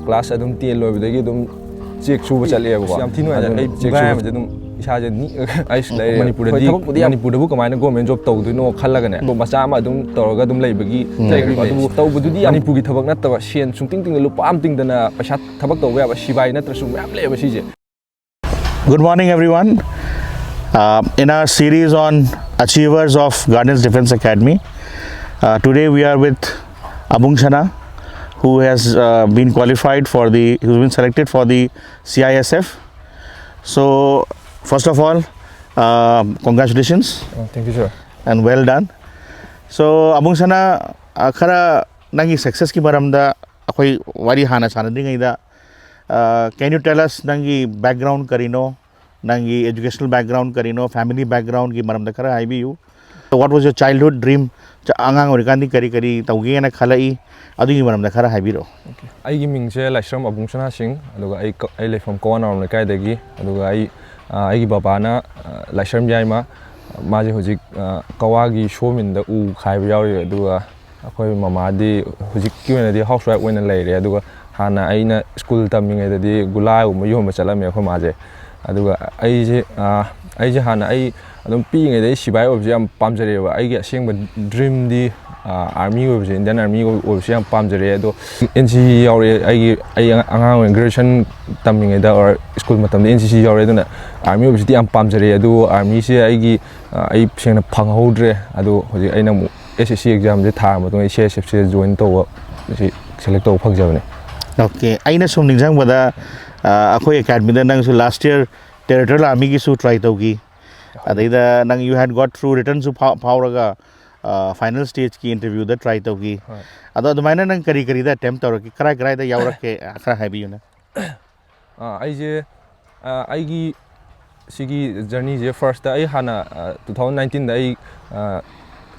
class adum ten loibadagi adum check suba challeeba yam thinu ai check suba adum isaje ni ai slai manipur da bu kamaina government job tawduino khallaga ne to macha ma adum tawraga adum leibagi adu tawbududi manipur gi thabak nattaba sen sungting ting lupa am ting dana paisa thabak tawba ya sibai natrasu mayam leba sije. Good morning everyone. In our series on achievers of Guardians Defence Academy, today we are with Abungsana, who has been qualified for who's been selected for the CISF. So first of all, congratulations. Thank you, sir. And well done. So Abungsana, khara nangi success ki maramda akoi wari hana sanadri ngai da. Can you tell us nangi background karino, nangi educational background karino, family background ki maram da kara IBU? So what was your childhood dream? Angang orikandi kari taugi na khalai adu ki maram da kara IBU. Okay. I gi ming che Laishram Abungsana sing aduga ai le from Wana na kai dagi aduga ai gi baba na Laishram yai ma je hojik kawagi showmin da u khai ba yawi aduga akoi mama di hojik ki na di housewife wena lai re aduga hana aina school taming ai di gulai u mayo ma chala me khoi ma je aduga ai je hana ai adum pi ngai dai sibai ob je am pamjare ba ai gi aseng ba dream di army ob je Indian army ob je am pamjare ado NCC yaure ai angang graduation taming ai da or school matam NCC yaure duna army ob je am pamjare ado army se ai gi ai seng na phang hodre ado hoji aina mu SSC exam je tha ma tung CISF se join to si select to phak jabne. Okay, aina sum ningjang bada akoi academy da nang su last year territorial army ki su try taugi adaida nang you had got through written su power final stage ki interview da try taugi ado adumaina nang kari da attempt tawraki krai da yaurak ke akhra habi na ai je ai gi sigi journey je first da ai hana 2019 da ai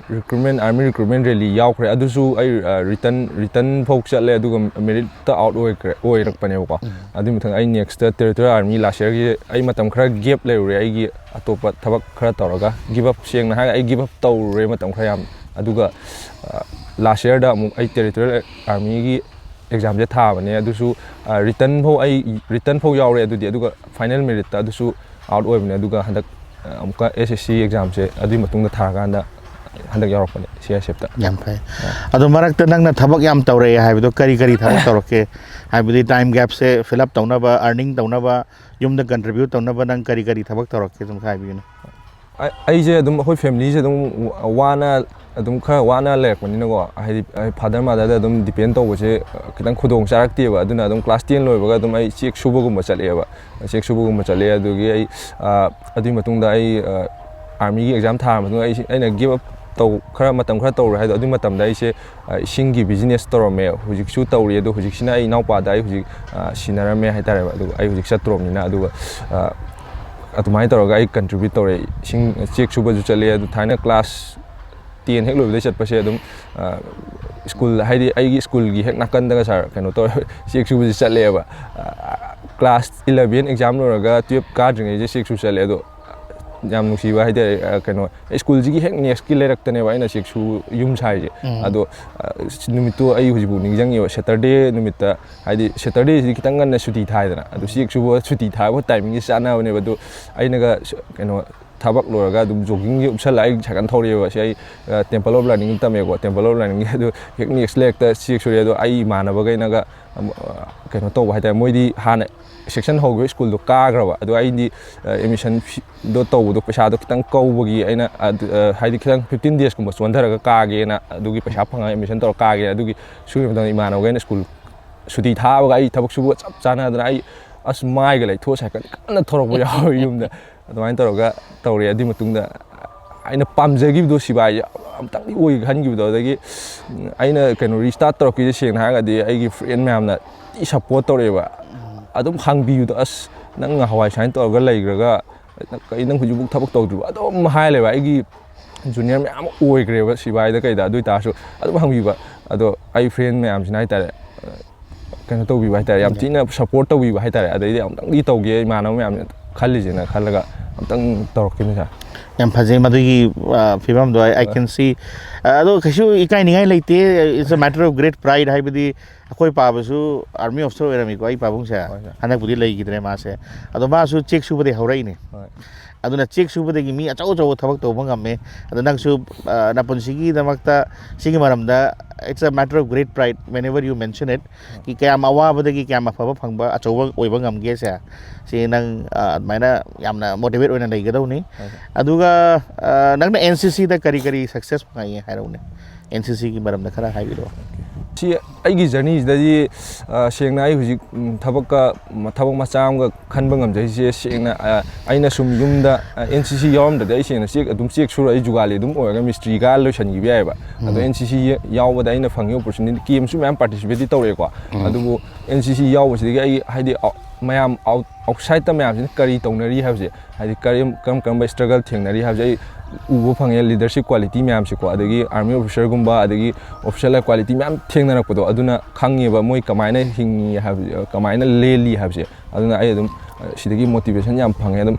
army recruitment rally yaw khre adusu ai return folk chatle aduga merit ta out oi rakpane ko adu muthang ai next territorial army last year gi ai matam khara gap le ure ai gi atopa thabak khara tawraga give up seng na ai give up taw re matam khara yam aduga last year da mu ai territorial army gi exam je tha bane adusu return phok yaw re adudi aduga final merit ta adusu out oi bane aduga handak amuka SSC exam je adu matung da tha ganda handak yarakpane CISF ta yam phai ado marak ta nang na thabak yam tawre haibido kari thabak tawrake haibidi time gap se fill up tawna ba earning tawna ba yum da contribute tawna ba nang kari thabak tawrake tum khaibi na ai je dum hoi family je dum wana dum khara wana lekpani na go ai father mother da dum depend to je kitang khudong charak ti ba aduna dum class 10 loi ba dum ai check subu gum chale ba check subu gum chale adu gi ai adu matung da ai army gi exam tha ma ai na give up tau khara matam khara tau hai adu matam dai se singi business torome hujik su tauri adu hujik sina ai naupa dai hujik sinara me hai tare adu ai hujik satrom ni na adu atumai toroga ai contribute tore sing check su baju chale adu thana class 10 hek lobi chat pase adum school haidi ai gi school gi hek nakan daga sar kano to check su baju chale ba class 11 exam loraga 12 ka dringai je check su chale adu jam nusi ba haide kano school ji hek next ki lerak tane ba ina check su yum sai je ado numito ai hujibu ningjang yo Saturday numita haidi Saturday ji kitang na suti thai dana ado check su suti thai ba timing is ana ne ba do ai naga kano thabak loraga dum jogging gi upsal ai chakan thori ba sai temple of learning tame ko temple of learning ado hek next lek ta check su ado ai mana ba gai naga kano to ba haida moidi hana section hogo school do kagraba adu ai di emission do to do paisa do kitang kawgi aina haidi kitang 15 days kuma sondaraga kage na adugi paisa phanga emission to kage adugi suri madang imano gaina school suti thabaga ai thabak subu chap chana dana ai as mai ga lai tho sai kan thorok bu yaw yumda adwain toroga tawri adi matungda aina pamjagi do sibai amtang di oi khan gi do dagi aina kano restart toroki je seng ha ga di ai gi friend ma'am na i support toreba adum hangbi yu as nang hawai sign to ga leigraga kai nang huju buk thabak tawdru adum hai le ba igi junior me am oi greba sibai da kai da dui ta su adum hangbi ba ado ai friend me am sinai tare kano to bi ba tare yam tina support to bi ba tare adai am tang di to ge manam me am khalli jena khallaga am tang torok ki sa yam phajai madui fibam do I can see ado khasu ikai ningai leite it's a matter of great pride haibadi akoi pabasu army officer erami ko ai pabung sa hanak budi lei gidre ma se ado ma su check su bade haurai ne aduna check su bade gi mi achau chau thabak to bangam me ado nang su na punsigi damakta sigi maramda it's a matter of great pride whenever you mention it ki kaya mawa bade ki kaya mafaba phangba achau oi bangam ge sa si nang maina yamna motivate oina lei gadau ni aduga nang na NCC da kari kari success ngai hairau ne NCC ki maramda khara haibiro C आईगी journey ददी सेंगना आई हुजिक थबक मचाम खनब गमजैसे सेंगना आइना सुम युमदा NCC यावमदा दई सेंगना check अदुम check सुर आई जुगाली अदुम ओयगा mystery गा लोसनगी यायबा अदो NCC यावबदा आइना fungi opportunity game सु ma'am participate तौरेको अदुबु NCC यावबसिदगी आई हाइदि ma'am outside ता ma'am सिन करी तौनरी हाबजे हाइदि कम स्ट्रगल थेंगनरी हाबजे उबो फंगे लीडरशिप क्वालिटी मैम से को अदगी आर्मी ऑफिसर गुम्बा अदगी ऑफिशियल क्वालिटी मैम थेंगनरपदो अदुना खंगेबा मोय कमायना हिंगी हाब कमायना लेली हाबजे अदुना आई अदुम सिदगी मोटिवेशन याम फंगे अदुम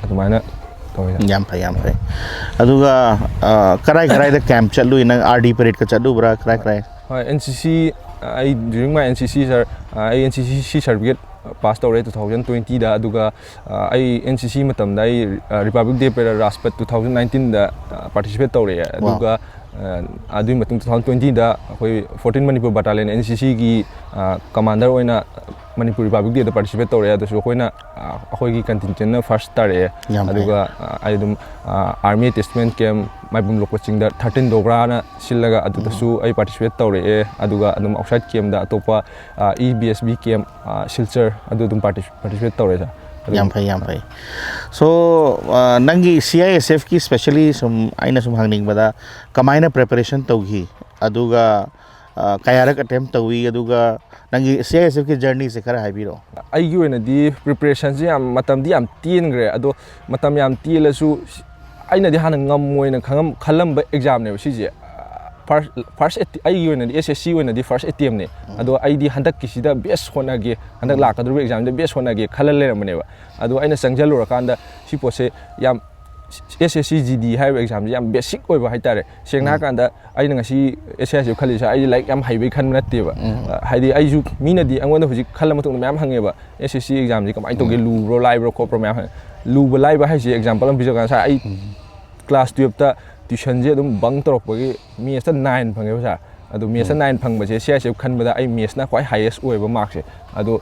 अदुमायना तोय याम फै अदुगा कराय द कैंप चलु इन आरडी परेड का चलु ब्रा कराय NCC I during my NCC sir I NCC certificate pass तौरे 2020 दा अदुगा आई एनसीसी मतम दा आई रिपब्लिक डे पे राष्ट्रपति 2019 दा पार्टिसिपेट तौरे अदुगा अदुई मतम 2020 दा अखोई 14 मणिपुर बटालियन एनसीसी की कमांडर ओइना मणिपुर रिपब्लिक डे दा पार्टिसिपेट तौरे अदुसु अखोइना अखोई कंटिजेंट फर्स्ट तारे अदुगा आई दुम आर्मी अटैचमेंट कैंप माइबुम लोकचिंग दा 13 दोगराना सिलगा अदुदसु आई पार्टिसिपेट तौरे अदुगा अदुम आउटसाइड कैंप दा अतोपा ईबीएसबी कैंप सिलचर अदुदुम पार्टिसिपेट तौरे सा याम फै सो नंगी CISF की स्पेशली सुम आइना सुम हांगनिंग बदा कमाइना प्रिपरेशन तौगी अदुगा कायारक अटेम्प्ट तौई अदुगा नंगी CISF की जर्नी से खरा हाइबिरो आइगी ओइनादी प्रिपरेशन से याम मतमदी याम तीनग्रे अदो मतम याम तीलसु आइनादी हाना ngam खंगम खलम एग्जाम ने सिजे फर्स्ट आई SSC ओइनादी फर्स्ट एटीएम ने अदो आईदी हंदक किसिदा बेस्ट होनागे हंदक लाकदरु एग्जाम दे बेस्ट होनागे खलल लेरमनेबा अदो आइना संगजलुर कांदा सि पोसे याम SSC GD हाइब एग्जाम याम बेसिक ओइबा हाइतारे सेंगना कांदा आइना ngasi SSC खलिसा आई लाइक याम हाइबे खन नतेबा हाइदी आइजु मीनादी अंगोन हुजि खल मतुंग मैम हंगेबा SSC एग्जाम जी कमाइ तोगे लुब्रो लाइब्रो कोप्रो मैम लुब लाइबा हाइसे एग्जांपल हम बिजो कांसा आई क्लास 12 ता ट्यूशन जे अदुम बंग तोरपगी मेथ्स 9 फंगेबा सा अदो मेथ्स 9 फंगबसे CISF खनबदा आई मेथ्स ना क्वाइ हाईएस्ट ओइबा मार्क्स से अदो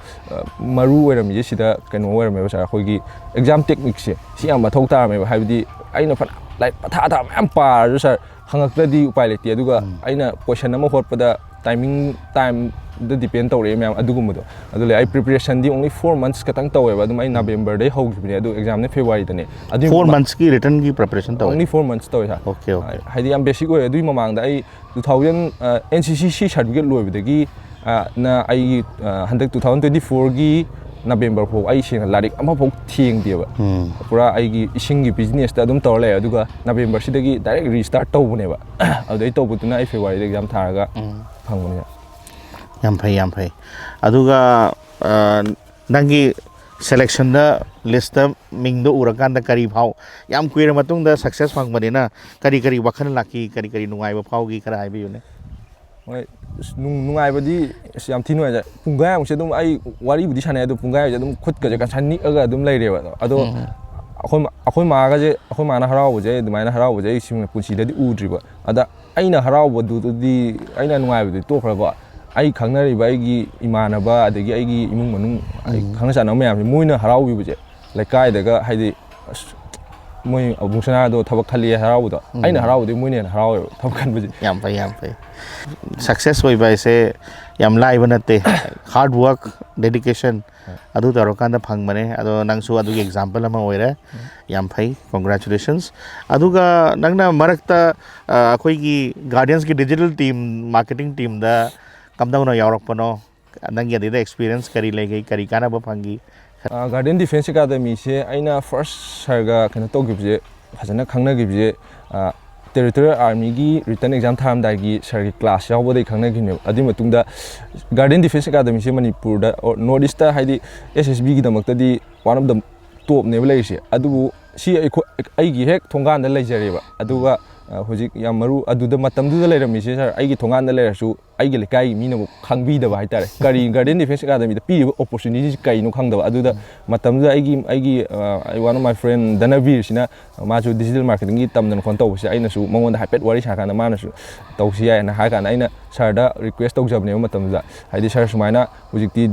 मरु ओइरम जे सिदा कनो ओइरमेबा सा खोगी एग्जाम टेक्निक से सि याम मथौ तारमेबा हाइबदी आइना फन लाइक पथा मैम पार सर हंगक्तदी उपाय लेते अदुगा आइना क्वेश्चन अमा होटपदा टाइम द डिपेंड तौरे मैम अदुगुमदो अदुले आई प्रिपरेशन दी ओनली 4 मंथ्स कतंग तौवेबा अदुम आई नवंबर दे होगिबने अदु एग्जाम ने फेब्रुआरी दने अदु 4 मंथ्स की रिटर्न की प्रिपरेशन तौ ओनली 4 मंथ्स तौवे सा ओके हाइदी याम बेसिक ओय अदुई ममांगदा आई 2000 NCC सर्टिफिकेट लोइबदगी ना आई हंदक 2024 की नवंबर फो आई सेना लारिक अमा फो थिंग देबा पूरा आईगी इसिंगी बिजनेस ता अदुम तौर ले अदुगा नवंबर सिदगी डायरेक्ट रिस्टार्ट तौबनेबा अदुई तौबुतुना आई फेब्रुआरी एग्जाम थारगा फंगबने याम फै अदुगा नंगी सेलेक्शन दा लिस्ट मिंग दो उरकान करी भाव याम कुइर मतुंग दा सक्सेस फंगबनेना करी वखन लाकी करी नुंगाइबा फावगी खरा हाइबियुने होय नुंगाइबदी याम थि नुगाइ पुंगाय मुसे दुम आई वारी बुदी साने दु पुंगाय दुम खुद का कसानि अगा दुम लेरेबा अदो अखोय मागाजे अखोय माना हरावजे दुमाइना हरावजे सिंग पुंसीददी उद्रिबा अदा आइना हरावबदुदी आइना नुंगाइबदी तोखरबा आई खंगनरिबा आईगी इमानबा अदगी आईगी इमुंग मनुंग आई खंगसाना मैम मोइना हरावबिबजे लेकाइदगा हाइदि मोइ अबुंसना दो थबक खलि हरावदो आइना हरावदि मोइने हराव थबक खनबजे याम फै सक्सेस होइबा से याम लाइबा नते हार्ड वर्क डेडिकेशन अदु तरोकांदा फंगमने अदो नंगसु अदुगी एग्जांपल अमा ओइरे याम फै कांग्रेचुलेशंस अदुगा नंगना मरकता अखोइगी गार्डियंस की डिजिटल टीम मार्केटिंग टीम दा कमदाउना यावरकपनो नंगी अदिदा एक्सपीरियंस करी लेगई करी कानाबा फंगी गार्डियन डिफेंस एकेडमी से आइना फर्स्ट सरगा कनो तोगिबजे फजना खंगनगिबजे टेरिटोरियल आर्मी की रिटर्न एग्जाम थारमदागी सरगी क्लास यावबदे खंगनगिने अदि मतुंगदा गार्डियन डिफेंस एकेडमी से मणिपुर दा नॉर्थ ईस्ट दा हाइदि SSB की दमकतदी वन ऑफ द टॉप नेबल लेसे अदुबु सी अꯩगी हेक थोंगान लेजरेबा अदुगा होजिक याम मरु अदुदा मतमदुदा लेरमिसे सर अꯩगी थोंगान लेरसु अꯩगी लेकाई मीनबु खांगबीदबा हाइतारे करी गार्डियन डिफेंस एकेडमी दा पीरिबा अपॉर्चुनिटी कइनो खांगदबा अदुदा मतमदुदा अꯩगी one of my friend Dhanveer सिना मासु डिजिटल मार्केटिंग की तमदन कोन तौबसे अइनासु मंगोंदा हाइपेट वारी साकाना मानसु तौसी याना हाकाना अइना सरदा रिक्वेस्ट तौजबने मतमदुदा हाइदि सर सुमाइना होजिकती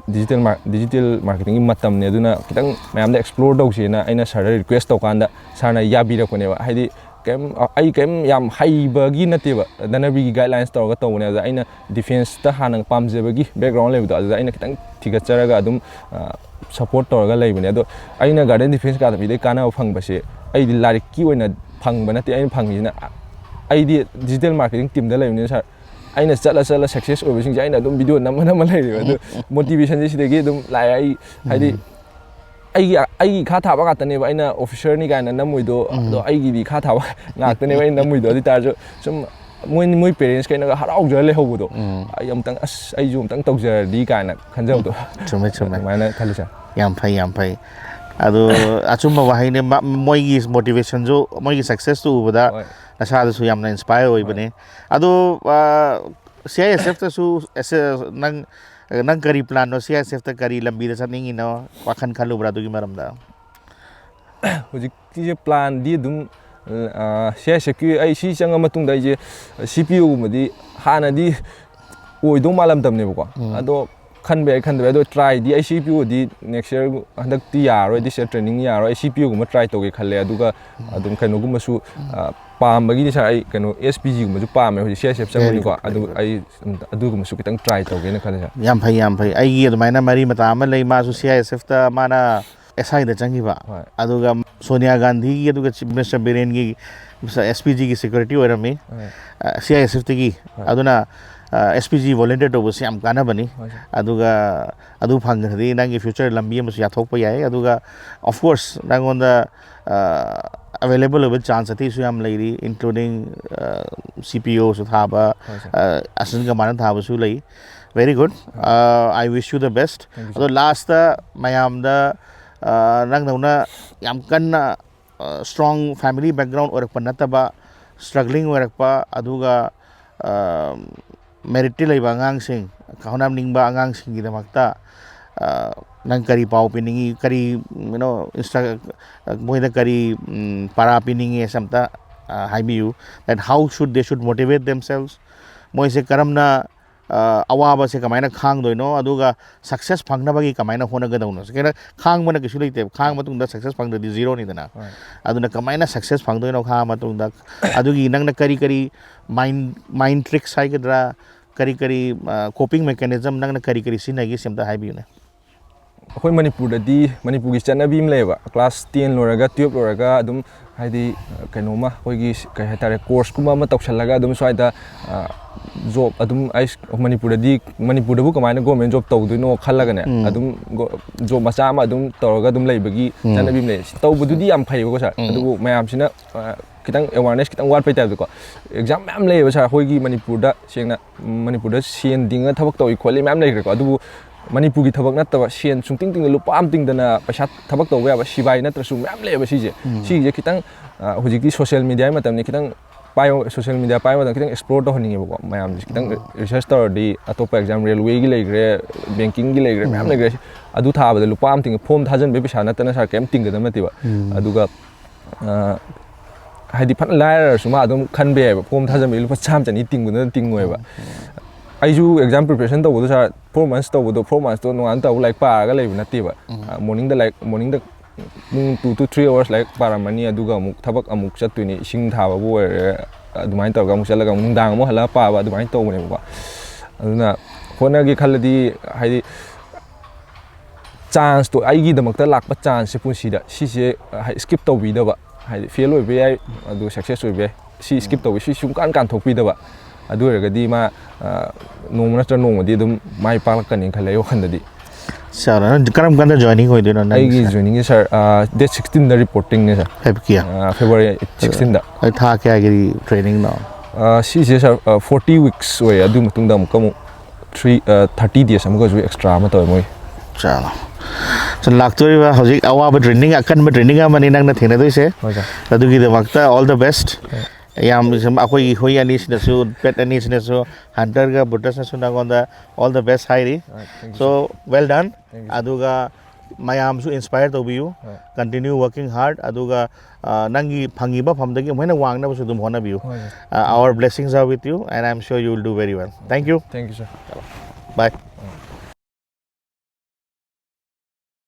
डिजिटल मार्केटिंग की मतमने अदुना कितंग मयामदा एक्सप्लोर तौसेना अइना सरदा रिक्वेस्ट तौकांदा सरना याबिरकोनेबा हाइदि केम याम हाइबगी नतेबा धनवीर गाइडलाइंस तौरगा तौने अदा अइना डिफेंस ता हानंग पामजेबगी बैकग्राउंड लेबदो अदा अइना कितंग थिगचरगा अदुम सपोर्ट तौरगा लेबने अदो अइना गार्डन डिफेंस एकेडमी दे काना फंगबसे अइदि लारिक की ओइना फंगबा नते अइना फंगिना अइदि डिजिटल मार्केटिंग टीम दा लेबने सर अइना चला सक्सेस ओइबसिंग अइना अदुम वीडियो नम लेरिबा अदो मोटिवेशन सिदगी अदुम लाइ अइ हाइदि अꯩꯒꯤ ꯈꯥ ꯊꯥꯕ ꯉꯥꯛꯇꯅꯦꯕ ꯑꯩꯅ ꯑꯣꯐꯤꯁꯔꯅꯤ ꯀꯥꯏꯅ ꯅꯝꯃꯣꯏꯗꯣ ꯑꯗꯣ ꯑꯩꯒꯤꯗꯤ ꯈꯥ ꯊꯥꯕ ꯉꯥꯛꯇꯅꯦꯕ ꯑꯩꯅ ꯅꯝꯃꯣꯏꯗꯣ ꯑꯗꯨ ꯇꯥꯔꯁꯨ ꯁꯨꯝ ꯃꯣꯏ ꯄꯦꯔꯦꯟꯁ ꯀꯩꯅꯒ ꯍꯔꯥꯎꯖꯔ ꯂꯩꯍꯧꯕꯗꯣ ꯑꯩ ꯑꯃꯇꯪ ꯑꯁ ꯑꯩꯁꯨ ꯑꯃꯇꯪ ꯇꯧꯖꯔꯗꯤ ꯀꯥꯏꯅ ꯈꯟꯖꯕꯗꯣ ꯆꯨꯝꯃꯦ ꯑꯗꯨꯃꯥꯏꯅ ꯈꯜꯂꯤ ꯁꯥꯔ ꯌꯥꯝ ꯐꯩ ꯑꯗꯣ ꯑꯆꯨꯝꯕ ꯋꯥꯍꯩꯅꯦ ꯃꯣꯏꯒꯤ ꯃꯣꯇꯤꯚꯦꯁꯟꯁꯨ ꯃꯣꯏꯒꯤ ꯁꯛꯁꯦꯁꯇꯨ ꯎꯕꯗ ꯅꯁꯥꯗꯁꯨ ꯌꯥꯝꯅ ꯏꯟꯁꯄꯥꯌꯔ ꯑꯣꯏꯕꯅꯦ ꯑꯗꯣ CISF ꯇꯁꯨ nang kari plan no CISF ta kari lambi da saningi no wakhan khalubra dugi maramda hojik ti plan di dum CISF ki ai si changa matung da je CPU gumadi hana di oidong malam tamne ko ado khanbe ado try di ai CPU di next year handak ti yaro di share training yaro ai CPU gum try toge khalle aduga adum kaino gum su पामबगी नि sir कनो SPG गुमजु पामे हो CISF चंगनि को अदु गुमसु कितंग try तौगेन खले sir याम फै आई अदुमाइना मरी मता अमा लै मासु CISF ता माना SI दा चंगिबा अदुगा सोनिया गांधी की अदुगा चीफ मिनिस्टर बिरेन की SPG की सिक्योरिटी ओरमी CISF तगी अदुना SPG वॉलंटियर तो बस याम काना बनी अदुगा अदु फंगदि नंगी फ्यूचर लंबी मसु याथोक याय अदुगा ऑफ कोर्स नंगोंदा available of chance ati su yam lady including CPO su thaba asan ka manan thaba su lay very good I wish you the best so last mayam da nang nauna yam kan strong family background orak panataba struggling orak pa aduga merit lay bangang sing kahonam ningba angang sing gidamakta nang kari pau piningi kari you know moida kari para piningi samta haibiu that how they should motivate themselves moi se karamna awaba se kamaina khang doino aduga success phangna bagi kamaina hona ga dauno kena khang mana kisu leite khang matung da success phangda di zero ni dana aduna kamaina success phangdoino kha matung da adugi nangna kari mind tricks hai gadra kari coping mechanism nangna kari sinagi semta haibiu ne अखोई मणिपुर की चनबी लेबा class 10 लोरगा 12 लोरगा अदुम हाइदि कइनोमा अखोई कइ हाइतारे course कुमा म तौसलगा अदुम स्वाइदा job अदुम आइ मणिपुरदबु कमाइना government job तौदुनो खल्लगने अदुम job मचा मा अदुम तौरगा अदुम लेबगी चनबी ले तौबदुदी याम फैबो सर अदुबु मयामसिना खितंग अवेयरनेस खितंग वाट पैताब को एग्जाम मैम लेबा सर अखोई मणिपुरदा सेंगना मणिपुरदा सेन दिंगा थबक तौई खोले मैम लेग्रेको अदुबु मणिपुर की थबक नत्तबा सेन सुंतिंग तिंग लुपा आम तिंगदना पैसा थबक तौबा याबा सिबाई नत्रसु मैम लेबा सिजे खितंग हुजिकि सोशल मीडिया मतमनि खितंग पायो सोशल मीडिया पायो मतम खितंग एक्सप्लोर तौहनिंगेबको मयाम खितंग रिसर्च तौरदी अतोपा एग्जाम रेलवे की लेग्रे बैंकिंग की लेग्रे मैम लेग्रे अदु थाबदा लुपा आम तिंग फॉर्म थाजन बे पैसा नतना सर केम तिंगदम नतिबा अदुगा हाइदि फन लायर सुमा अदुम खनबे फॉर्म थाजन बे लुपा चाम चनी तिंगुन तिंगोयबा आइजु एग्जाम प्रिपरेशन तौबदो सर 4 months तौबदो 4 months तो नोंगान तौ लाइक पारगा लेब नतिबा मॉर्निंग द 2 to 3 hours लाइक पारामनी अदुगा अमुक थबक अमुक चतुनी सिंग थाबाबो ओरे अदुमाइन तौगा अमुक चलगा नुंदांग अमु हला पाबा अदुमाइन तौबनेबा अदुना होनागी खल्लदी हाइदि चांस तो आइगी दमकता लाकपा चांस से पुंसीदा सिसे स्किप तौबीदबा हाइदि फेल ओइबे याय अदु सक्सेस ओइबे सी स्किप तौबे सी सुंकान कान थोकपीदबा अदु ओरगदी मा नोंग नत्र नोंगदी दुम माइ पालकनी खले वखंददी सर करम कंदा जॉइनिंग होइदो न आइगी जॉइनिंग सर डेट 16 दा रिपोर्टिंग ने सर हैव किया February 16 दा था क्या गिरी ट्रेनिंग ना सी जे सर 40 weeks ओय अदु मतुंग दा मुकमु 30 days अमुक जो एक्स्ट्रा म तोय मोय चलो So laktoriba hojik awaba training akan training amani nang na thena doise hoi sir adugi de makta all the best yam akoi hoi ani sinasu pet ani sinasu hunter ga butas nasu nagonda all the best hairi so well done aduga mayam su inspired to you continue working hard aduga nangi phangiba phamdagi moina wangna su dum hona biu our blessings are with you and I'm sure you will do very well. Thank you sir bye.